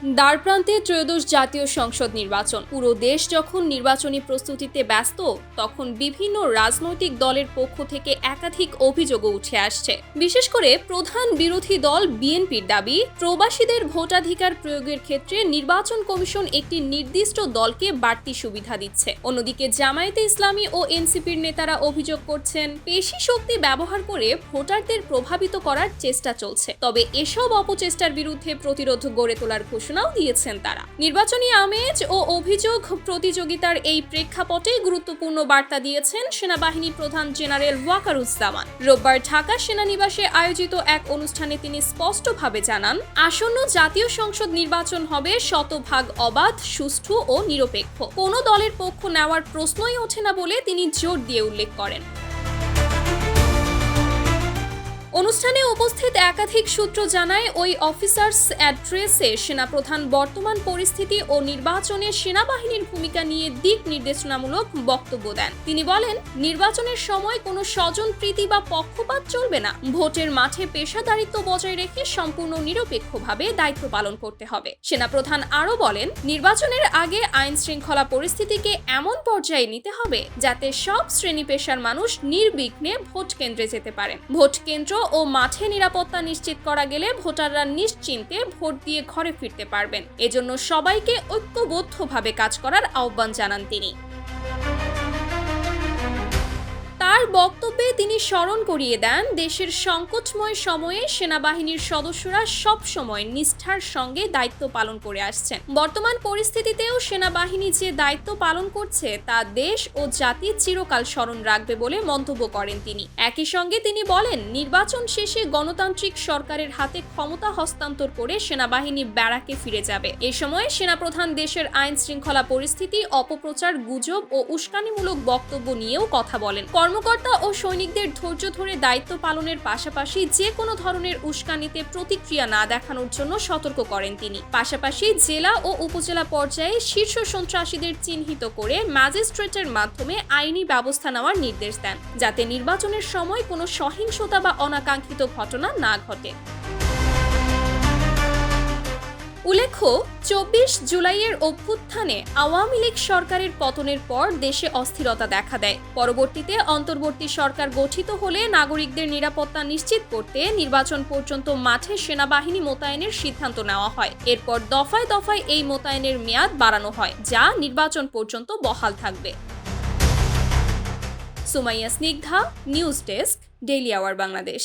দ্বারপ্রান্তে ত্রয়োদশ জাতীয় সংসদ নির্বাচন। পুরো দেশ যখন নির্বাচনী প্রস্তুতিতে ব্যস্ত, তখন বিভিন্ন রাজনৈতিক দলের পক্ষ থেকে একাধিক অভিযোগও উঠে আসছে। বিশেষ করে প্রধান বিরোধী দল বিএনপির দাবি, প্রবাসীদের ভোটাধিকার প্রয়োগের ক্ষেত্রে নির্বাচন কমিশন একটি নির্দিষ্ট দলকে বাড়তি সুবিধা দিচ্ছে। অন্যদিকে জামায়াতে ইসলামী ও এনসিপির নেতারা অভিযোগ করছেন, পেশি শক্তি ব্যবহার করে ভোটারদের প্রভাবিত করার চেষ্টা চলছে। তবে এসব অপচেষ্টার বিরুদ্ধে প্রতিরোধ গড়ে তোলার ঘোষণাও দিয়েছেন তারা। নির্বাচনী আমেজ ও অভিযোগ প্রতিযোগিতার এই প্রেক্ষাপটে গুরুত্বপূর্ণ বার্তা দিয়েছেন সেনাবাহিনী প্রধান জেনারেল ওয়াকারুজ্জামান। রোববার ঢাকা সেনানিবাসে আয়োজিত এক অনুষ্ঠানে তিনি স্পষ্টভাবে জানান, আসন্ন জাতীয় সংসদ নির্বাচন হবে শতভাগ অবাধ, সুষ্ঠু ও নিরপেক্ষ। কোনো দলের পক্ষ নেওয়ার প্রশ্নই ওঠে না বলে তিনি জোর দিয়ে উল্লেখ করেন। অনুষ্ঠানে উপস্থিত একাধিক সূত্র জানায়, ওই অফিসার্স অ্যাড্রেসে সেনাপ্রধান বর্তমান পরিস্থিতি ও নির্বাচনে সেনাবাহিনীর ভূমিকা নিয়ে দিক নির্দেশনামূলক বক্তব্য দেন। তিনি বলেন, নির্বাচনের সময় কোনো স্বজনপ্রীতি বা পক্ষপাত চলবে না। ভোটের মাঠে পেশাদারিত্ব বজায় রেখে সম্পূর্ণ নিরপেক্ষভাবে দায়িত্ব পালন করতে হবে। সেনাপ্রধান আরও বলেন, নির্বাচনের আগে আইন শৃঙ্খলা পরিস্থিতিকে এমন পর্যায়ে নিতে হবে যাতে সব শ্রেণী পেশার মানুষ নির্বিঘ্নে ভোট কেন্দ্রে যেতে পারেন। ভোট কেন্দ্র ও মাঠে নিরাপত্তা নিশ্চিত করা গেলে ভোটাররা নিশ্চিন্তে ভোট দিয়ে ঘরে ফিরতে পারবেন। এজন্য সবাইকে ঐক্যবদ্ধভাবে কাজ করার আহ্বান জানান তিনি। তার বক্তব্যে তিনি স্মরণ করিয়ে দেন, দেশের সংকটময় সময়ে সেনাবাহিনীর সদস্যরা সব সময় নিষ্ঠার সঙ্গে দায়িত্ব পালন করে আসছেন। বর্তমান পরিস্থিতিতেও সেনাবাহিনী যে দায়িত্ব পালন করছে তা দেশ ও জাতি চিরকাল স্মরণ রাখবে বলে মন্তব্য করেন তিনি। একই সঙ্গে তিনি বলেন, নির্বাচন শেষে গণতান্ত্রিক সরকারের হাতে ক্ষমতা হস্তান্তর করে সেনাবাহিনী ব্যারাকে ফিরে যাবে। এ সময় সেনাপ্রধান দেশের আইন শৃঙ্খলা পরিস্থিতি, অপপ্রচার, গুজব ও উস্কানিমূলক বক্তব্য নিয়েও কথা বলেন। কর্মকর্তা ও সৈনিকদের ধৈর্য ধরে দায়িত্ব পালনের পাশাপাশি যে কোনো ধরনের উস্কানিতে প্রতিক্রিয়া না দেখানোর জন্য সতর্ক করেন তিনি। পাশাপাশি জেলা ও উপজেলা পর্যায়ে শীর্ষ সন্ত্রাসীদের চিহ্নিত করে ম্যাজিস্ট্রেটের মাধ্যমে আইনি ব্যবস্থা নেওয়ার নির্দেশ দেন, যাতে নির্বাচনের সময় কোনো সহিংসতা বা অনাকাঙ্ক্ষিত ঘটনা না ঘটে। উল্লেখ্য, 24 জুলাইয়ের অভ্যুত্থানে আওয়ামী লীগ সরকারের পতনের পর দেশে অস্থিরতা দেখা দেয়। পরবর্তীতে অন্তর্বর্তী সরকার গঠিত হলে নাগরিকদের নিরাপত্তা নিশ্চিত করতে নির্বাচন পর্যন্ত মাঠে সেনাবাহিনী মোতায়েনের সিদ্ধান্ত নেওয়া হয়। এরপর দফায় দফায় এই মোতায়েনের মেয়াদ বাড়ানো হয়, যা নির্বাচন পর্যন্ত বহাল থাকবে। Sumaiya Snigdha, news desk, daily our Bangladesh.